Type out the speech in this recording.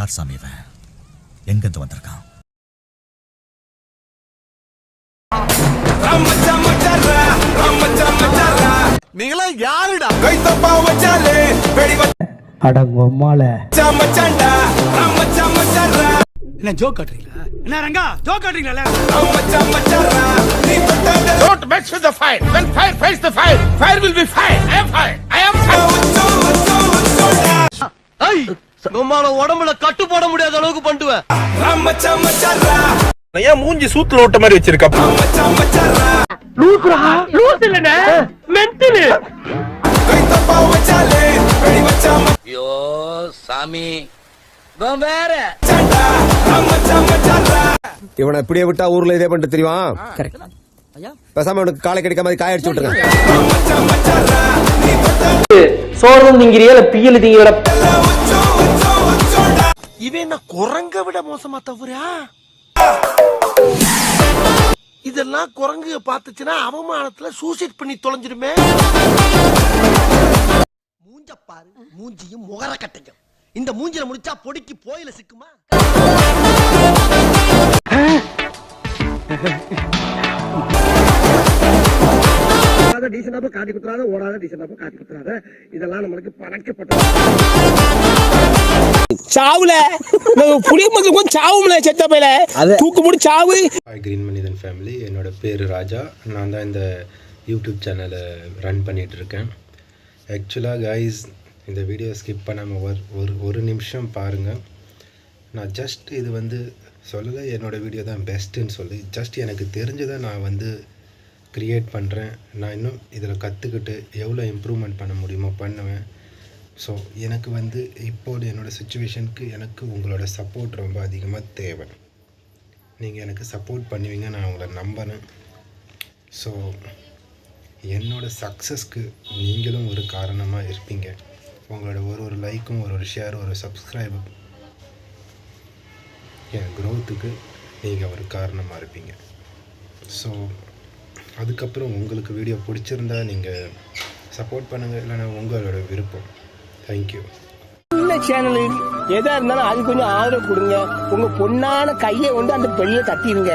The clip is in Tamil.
யார் சாமி இவன்? எங்கிருந்து வந்திருக்கான்? நீங்களா யாருடா? கைத்தப்பா வச்சாலே வெடி அடங்கொம்மால மச்சான்டா மச்சான்டா. என்ன ஜோக் காட்டுறீங்களா? என்ன ரங்கா ஜோக் காட்டுறீங்களா? மச்சான்டா நீ தொட்டாத. Don't mess with the fire. When fire fights the fire, fire will be fire. I am fire. I am fire. ஐய் நம்மால உடம்புல கட்டு போட முடியாத அளவுக்கு பண்ணுவேன். மச்சான்டா ஏன் மூஞ்சி சூத்துல விட்ட மாதிரி வச்சிருக்க? மச்சான்டா லூசுரா லூசு இல்லனே மென்டல். கைத்தப்பா வச்சாலே வெடி ஐயோ சாமி வேற இவனை இப்படியே விட்டா ஊர்ல இதே பண்ணிட்டு தெரியுமா? பேசாம அவனுக்கு காலை கடிக்க மாதிரி காய அடிச்சு விட்டுருங்க. சோறும் திங்கிறியா இல்ல பியல் திங்கிற? இவன் என்ன குரங்க விட மோசமா தவறா? இதெல்லாம் குரங்கு பார்த்துச்சுன்னா அவமானத்துல சூசைட் பண்ணி தொலைஞ்சிருமே. மூஞ்ச பாரு, மூஞ்சியும் முகர கட்டையும். இந்த மூஞ்சில முடிச்சா பொடிக்கு போயில சிக்குமா? காட்டி குத்துறாத, ஓடாத டீசெண்டாப்ப காட்டி குத்துறாத. இதெல்லாம் நம்மளுக்கு பழக்கப்பட்ட சாவுல புளி மதுக்கும் சாவும்ல செத்த பையில தூக்கு முடி சாவு. கிரீன் மனிதன் ஃபேமிலி, என்னோட பேர் ராஜா. நான் தான் இந்த யூடியூப் சேனலை ரன் பண்ணிகிட்ருக்கேன். ஆக்சுவலாக கைஸ், இந்த வீடியோ ஸ்கிப் பண்ணாமல் ஒரு நிமிஷம் பாருங்கள். நான் ஜஸ்ட் இது வந்து சொல்லலை என்னோடய வீடியோ தான் பெஸ்ட்டுன்னு சொல்லி, ஜஸ்ட் எனக்கு தெரிஞ்சதை நான் க்ரியேட் பண்ணுறேன். நான் இன்னும் இதில் கற்றுக்கிட்டு எவ்வளோ இம்ப்ரூவ்மெண்ட் பண்ண முடியுமோ பண்ணுவேன். ஸோ எனக்கு இப்போது என்னோடய சுச்சுவேஷனுக்கு எனக்கு உங்களோட சப்போர்ட் ரொம்ப அதிகமாக தேவை. நீங்கள் எனக்கு சப்போர்ட் பண்ணுவீங்க, நான் உங்களை நம்புகிறேன். ஸோ என்னோடய சக்ஸஸ்க்கு நீங்களும் ஒரு காரணமாக இருப்பீங்க. உங்களோட ஒரு லைக்கும் ஒரு ஷேரும் ஒரு சப்ஸ்கிரைபும் என் க்ரோத்துக்கு நீங்கள் ஒரு காரணமாக இருப்பீங்க. ஸோ அதுக்கப்புறம் உங்களுக்கு வீடியோ பிடிச்சிருந்தா நீங்கள் சப்போர்ட் பண்ணுங்கள், இல்லைன்னா உங்களோட விருப்பம். தேங்க்யூ. இந்த சேனல் எதா இருந்தாலும் அது கொஞ்சம் ஆதரவு கொடுங்க. உங்க பொண்ணான கையை கொண்டு அந்த பெரிய தட்டிடுங்க.